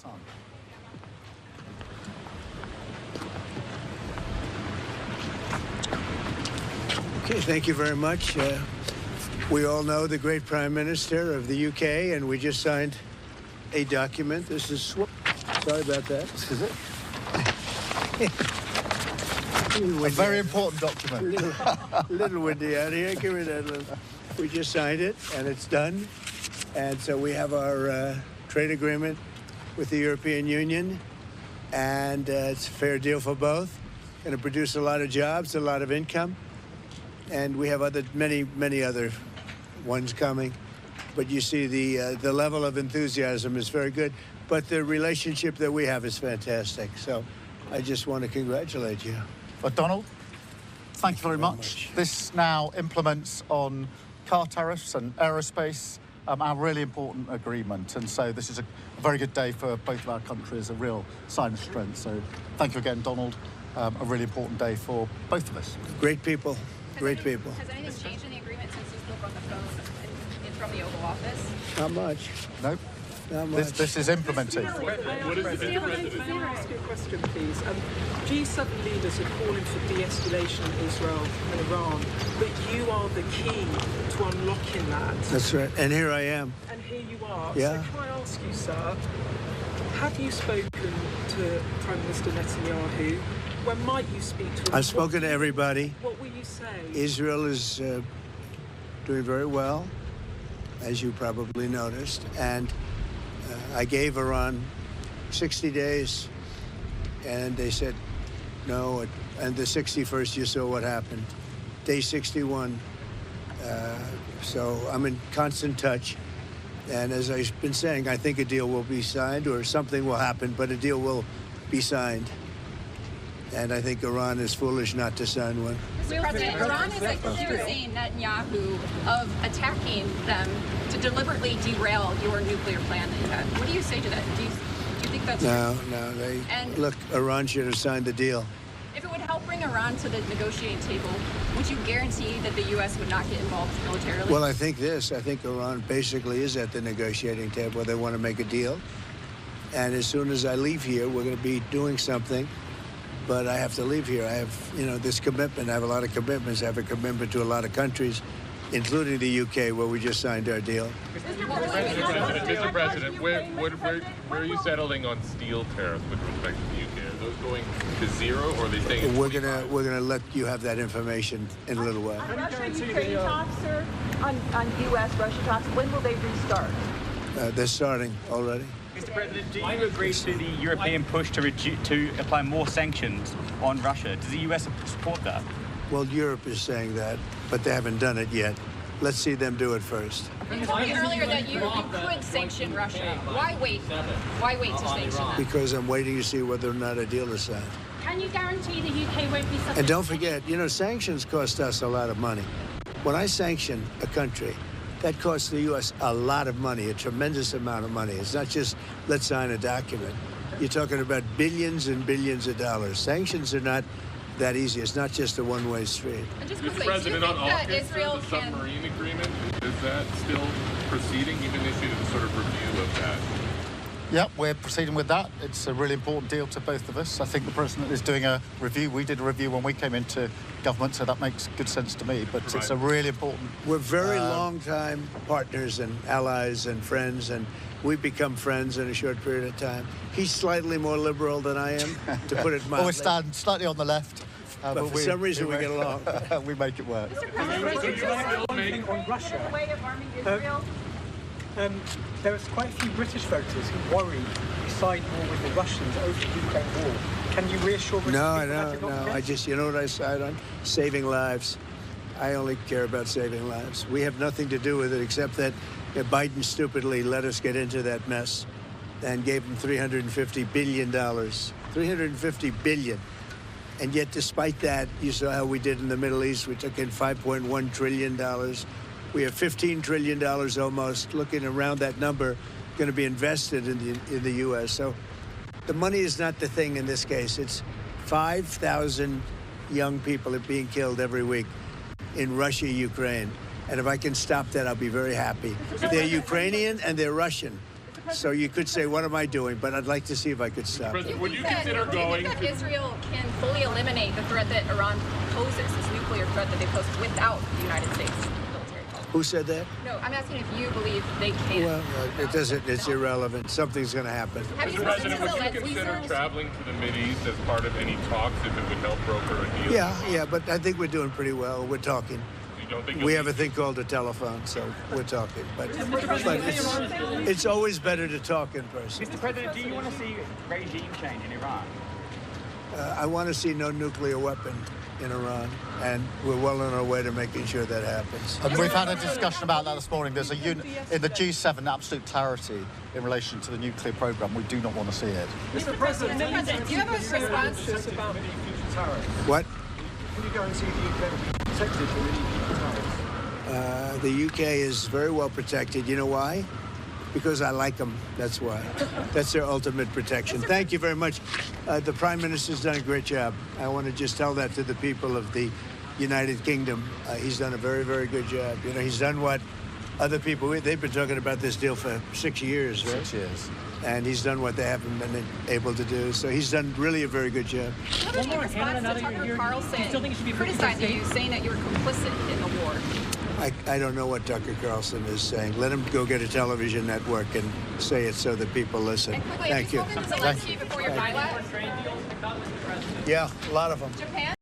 sun. Okay, thank you very much. We all know the great Prime Minister of the UK, and we just signed a document. This is... Sorry about that. This is it. A very important document. Little windy out here. Give me that little... We just signed it, and it's done. And so we have our trade agreement with the European Union, and it's a fair deal for both. Going to produce a lot of jobs, a lot of income, and we have many other ones coming. But you see the level of enthusiasm is very good, but the relationship that we have is fantastic. So I just want to congratulate you. But Donald, thank you very much. This now implements on car tariffs and aerospace, our really important agreement. And so this is a very good day for both of our countries, a real sign of strength. So thank you again, Donald. A really important day for both of us. Great people, great people. Has anything changed in the agreement since you spoke on the phone from the Oval Office? Not much. Nope. Not much. This is implementing. What is it? May I ask you a question, please? G7 leaders are calling for de-escalation in Israel and Iran, but you are the key to unlocking that. That's right. And here I am. And here you are. Yeah. So can I ask you, sir, have you spoken to Prime Minister Netanyahu? When might you speak to him? I've spoken to everybody. What will you say? Israel is doing very well, as you probably noticed. And I gave Iran 60 days, and they said no. And the 61st, you saw what happened. Day 61. So I'm in constant touch. And as I've been saying, I think a deal will be signed, or something will happen, but a deal will be signed. And I think Iran is foolish not to sign one. Mr. President, Iran is accusing Netanyahu of attacking them to deliberately derail your nuclear plan that you had. What do you say to that? Do you think that's No. And Look, Iran should have signed the deal. if it would help bring Iran to the negotiating table, would you guarantee that the U.S. would not get involved militarily? Well, I think Iran basically is at the negotiating table where they want to make a deal. And as soon as I leave here, we're going to be doing something. But I have to leave here. I have, this commitment. I have a lot of commitments. I have a commitment to a lot of countries, including the UK, where we just signed our deal. Mr. President, where are you settling on steel tariffs with respect to the UK? Are those going to zero, or are they staying at We're gonna let you have that information in a little while. On Russia-Ukraine talks, sir, on U.S.-Russia talks, when will they restart? They're starting already. Mr. President, do you agree to the European push to apply more sanctions on Russia? Does the US support that? Well, Europe is saying that, but they haven't done it yet. Let's see them do it first. You told me earlier that you could sanction Russia. Why wait? Why wait to sanction them? Because I'm waiting to see whether or not a deal is signed. Can you guarantee the UK won't be subject? And don't forget, sanctions cost us a lot of money. When I sanction a country, that costs the U.S. a lot of money, a tremendous amount of money. It's not just, let's sign a document. You're talking about billions and billions of dollars. Sanctions are not that easy. It's not just a one-way street. Mr. President, on AUKUS, the submarine agreement, is that still proceeding? You've initiated a sort of review of that. Yep, we're proceeding with that. It's a really important deal to both of us. I think the President is doing a review. We did a review when we came into government, so that makes good sense to me. But right. It's a really important... We're very long-time partners and allies and friends, and we've become friends in a short period of time. He's slightly more liberal than I am, to put it mildly. Well, we stand slightly on the left. But for some reason we get along. We make it work. On Russia, way of arming Israel? there are quite a few British voters who worry we side more with the Russians over the Ukraine war. Can you reassure British people No. I just, you know what I side on? Saving lives. I only care about saving lives. We have nothing to do with it except that Biden stupidly let us get into that mess and gave him $350 billion. $350 billion. And yet, despite that, you saw how we did in the Middle East. We took in $5.1 trillion. We have $15 trillion almost, looking around that number, going to be invested in the U.S. So the money is not the thing in this case. It's 5,000 young people are being killed every week in Russia, Ukraine. And if I can stop that, I'll be very happy. They're Ukrainian and they're Russian. So you could say, what am I doing? But I'd like to see if I could stop it. President, would you Do consider you going think that to... Israel can fully eliminate the threat that Iran poses, this nuclear threat that they pose, without the United States military help? Who said that? No, I'm asking if you believe they can. Well, it doesn't. It's irrelevant. Something's going to happen. Have you Mr. spoken to President, would you Zelensky? consider traveling to the Mideast as part of any talks if it would help broker a deal? Yeah, but I think we're doing pretty well. We're talking. You don't think We you'll have a thing called a telephone, so we're talking. But it's always better to talk in person. Mr. President, do you want to see regime change in Iran? I want to see no nuclear weapon in Iran, and we're well on our way to making sure that happens. And we've had a discussion about that this morning. There's in the G7 absolute clarity in relation to the nuclear program. We do not want to see it. Mr. President, do you have a response? just about What? Can you guarantee the UK will be protected from any future tariffs? The UK is very well protected. You know why? Because I like them. That's why. That's their ultimate protection. Thank you very much. The Prime Minister's done a great job. I want to just tell that to the people of the United Kingdom. He's done a very, very good job. You know, he's done what other people, they've been talking about this deal for 6 years, right? 6 years. And he's done what they haven't been able to do. So he's done really a very good job. What was your response to Tucker Carlson criticizing you, saying that you were complicit in the war? I don't know what Tucker Carlson is saying. Let him go get a television network and say it so that people listen. And quickly, Thank you. have you spoken to Zelensky before your bilat? Yeah, a lot of them. Japan?